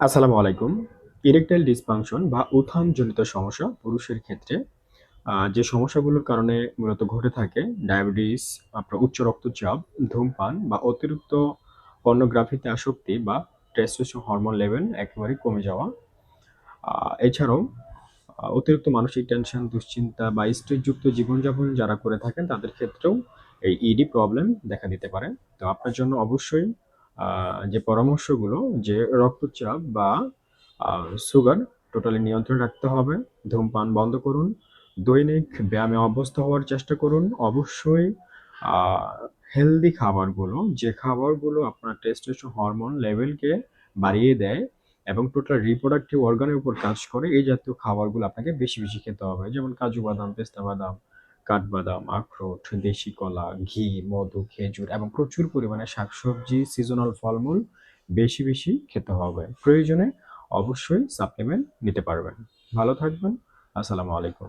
আসসালামু আলাইকুম। Erectile dysfunction বা উত্থানজনিত সমস্যা পুরুষের ক্ষেত্রে যে সমস্যাগুলোর কারণে মূলত ঘটে থাকে ডায়াবেটিস, আপনার উচ্চ রক্তচাপ, ধূমপান বা অতিরিক্ত পর্নোগ্রাফিতে আসক্তি বা টেস্টোস্টেরন হরমোন লেভেল একেবারেই কমে যাওয়া। এছাড়াও অতিরিক্ত মানসিক টেনশন, দুশ্চিন্তা বা স্ট্রেসযুক্ত জীবনযাপন যারা করে থাকেন তাদের ক্ষেত্রেও এই ইডি প্রবলেম দেখা দিতে পারে। তো আপনার জন্য অবশ্যই যে পরামর্শগুলো যে রক্তচাপ বা সুগার টোটালি নিয়ন্ত্রণে রাখতে হবে। ধূমপান বন্ধ করুন। দৈনিক ব্যায়ামে অভ্যস্ত হওয়ার চেষ্টা করুন। অবশ্যই আ হেলদি খাবারগুলো, যে খাবারগুলো আপনার টেস্টোস্টেরন হরমোন লেভেলকে বাড়িয়ে দেয় এবং টোটাল রিপ্রোডাক্টিভ অর্গানের উপর কাজ করে এই জাতীয় খাবারগুলো আপনাকে বেশি, বেশি খেতে হবে। যেমন কাজু বাদাম, পেস্তা বাদাম, কাঠবাদাম, আখরোট, দেশি কলা, ঘি, মধু, খেজুর এবং প্রচুর পরিমাণে শাকসবজি, সিজনাল ফলমূল বেশি, বেশি খেতে হবে। প্রয়োজনে অবশ্যই সাপ্লিমেন্ট নিতে পারবেন। ভালো থাকবেন। আসসালামু আলাইকুম।